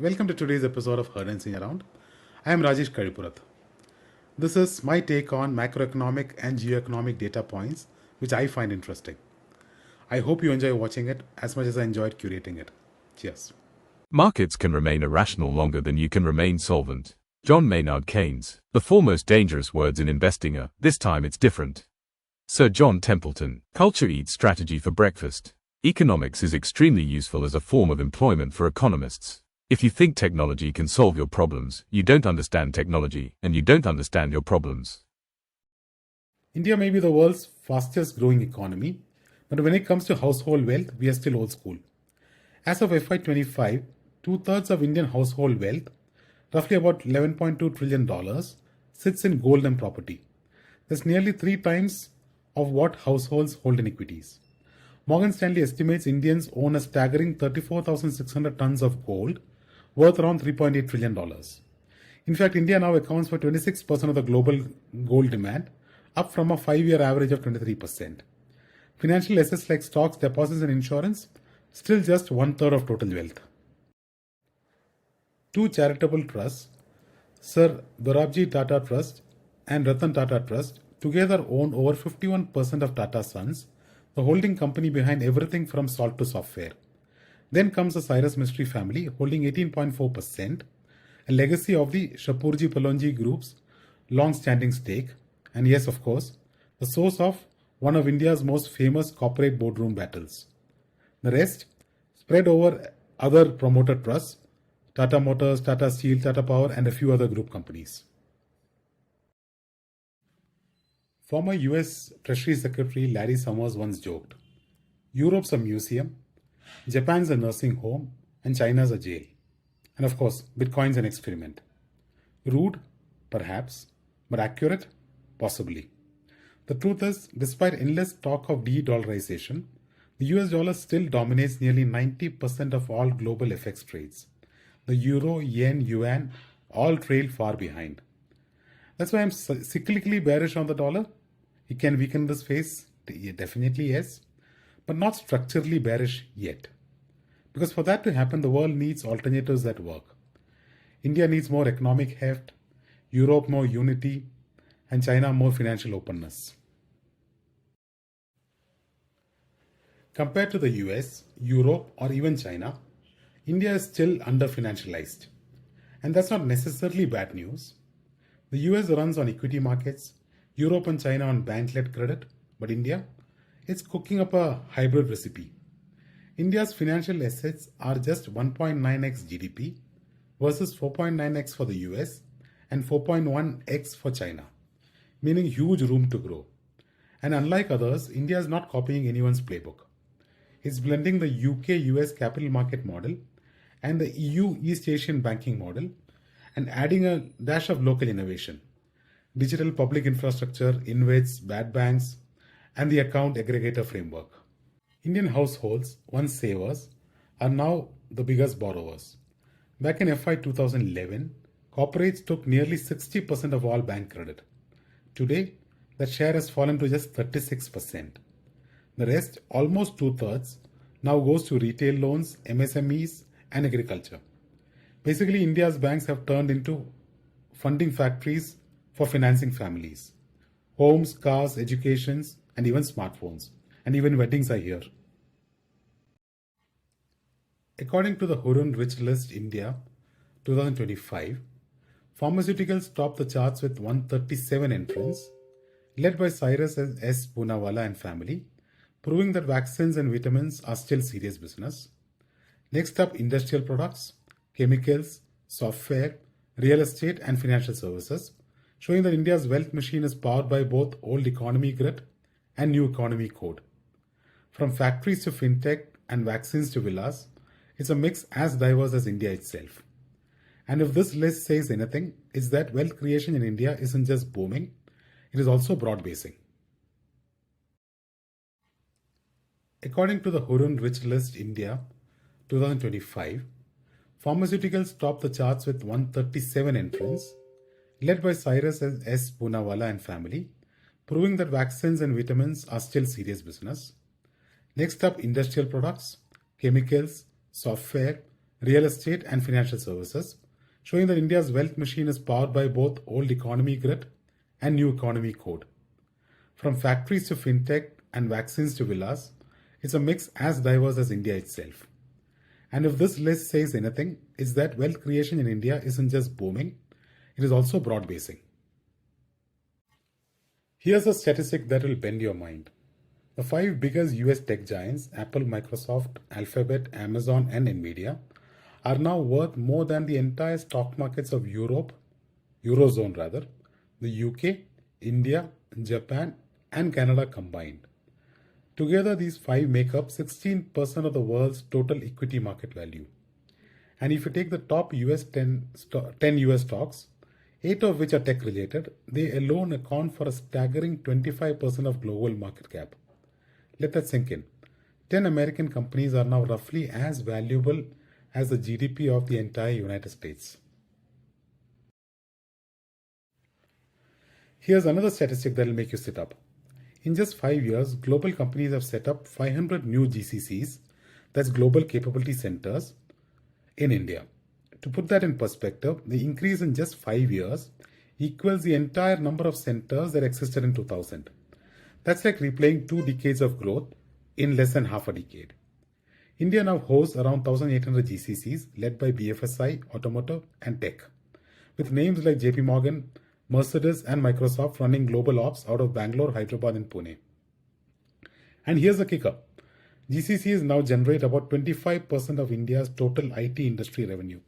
welcome to today's episode of Heard and Seen Around. I am Rajesh Kazhipurath. This is my take on macroeconomic and geoeconomic data points which I find interesting. I hope you enjoy watching it as much as I enjoyed curating it. Cheers. Markets can remain irrational longer than you can remain solvent. John Maynard Keynes. The four most dangerous words in investing are, this time it's different. Sir John Templeton. Culture eats strategy for breakfast. Economics is extremely useful as a form of employment for economists. If you think technology can solve your problems, you don't understand technology, and you don't understand your problems. India may be the world's fastest growing economy, but when it comes to household wealth, we are still old school. As of FY25, two-thirds of Indian household wealth, roughly about $11.2 trillion, sits in gold and property. That's nearly 3 times of what households hold in equities. Morgan Stanley estimates Indians own a staggering 34,600 tons of gold, worth around $3.8 trillion. In fact, India now accounts for 26% of the global gold demand, up from a 5-year average of 23%. Financial assets like stocks, deposits and insurance, still just one-third of total wealth. Two charitable trusts, Sir Dorabji Tata Trust and Ratan Tata Trust, together own over 51% of Tata Sons, the holding company behind everything from salt to software. Then comes the Cyrus Mistry family, holding 18.4%, a legacy of the Shapurji Pallonji Group's long-standing stake, and yes, of course, the source of one of India's most famous corporate boardroom battles. The rest spread over other promoter trusts, Tata Motors, Tata Steel, Tata Power, and a few other group companies. Former US Treasury Secretary Larry Summers once joked, Europe's a museum, Japan's a nursing home, and China's a jail. And of course, Bitcoin's an experiment. Rude? Perhaps. But accurate? Possibly. The truth is, despite endless talk of de-dollarization, the US dollar still dominates nearly 90% of all global FX trades. The euro, yen, yuan all trail far behind. That's why I'm cyclically bearish on the dollar. It can weaken this phase, definitely yes, but not structurally bearish yet. Because for that to happen, the world needs alternatives that work. India needs more economic heft, Europe more unity, and China more financial openness. Compared to the US, Europe, or even China, India is still under-financialized. And that's not necessarily bad news. The US runs on equity markets, Europe and China on bank-led credit, but India, it's cooking up a hybrid recipe. India's financial assets are just 1.9x GDP versus 4.9x for the US and 4.1x for China, meaning huge room to grow. And unlike others, India is not copying anyone's playbook. It's blending the UK-US capital market model and the EU East Asian banking model and adding a dash of local innovation. Digital public infrastructure, InvITs, bad banks, and the account aggregator framework. Indian households, once savers, are now the biggest borrowers. Back in FY 2011, corporates took nearly 60% of all bank credit. Today, that share has fallen to just 36%. The rest, almost two-thirds, now goes to retail loans, MSMEs, and agriculture. Basically, India's banks have turned into funding factories for financing families. Homes, cars, educations, and even smartphones. And even weddings are here. According to the Hurun Rich List India 2025, pharmaceuticals top the charts with 137 entrants, led by Cyrus S. Poonawalla and family, proving that vaccines and vitamins are still serious business. Next up, industrial products, chemicals, software, real estate, and financial services, showing that India's wealth machine is powered by both old economy grit and new economy code. From factories to fintech and vaccines to villas, it's a mix as diverse as India itself. And if this list says anything, it's that wealth creation in India isn't just booming, it is also broad-basing. According to the Hurun Rich List India 2025, pharmaceuticals top the charts with 137 entrants, led by Cyrus S. Poonawalla and family, proving that vaccines and vitamins are still serious business. Next up, industrial products, chemicals, software, real estate, and financial services, showing that India's wealth machine is powered by both old economy grit and new economy code. From factories to fintech and vaccines to villas, it's a mix as diverse as India itself. And if this list says anything, it's that wealth creation in India isn't just booming, it is also broad basing. Here's a statistic that will bend your mind. The 5 biggest US tech giants, Apple, Microsoft, Alphabet, Amazon, and Nvidia, are now worth more than the entire stock markets of Europe, Eurozone rather, the UK, India, Japan, and Canada combined. Together, these 5 make up 16% of the world's total equity market value. And if you take the top 10 US stocks, 8 of which are tech related, they alone account for a staggering 25% of global market cap. Let that sink in. 10 American companies are now roughly as valuable as the GDP of the entire United States. Here's another statistic that will make you sit up. In just 5 years, global companies have set up 500 new GCCs, that's Global Capability Centers, in India. To put that in perspective, the increase in just 5 years equals the entire number of centers that existed in 2000. That's like replaying 2 decades of growth in less than half a decade. India now hosts around 1,800 GCCs led by BFSI, automotive, and tech, with names like JP Morgan, Mercedes, and Microsoft running global ops out of Bangalore, Hyderabad, and Pune. And here's the kicker. GCCs now generate about 25% of India's total IT industry revenue.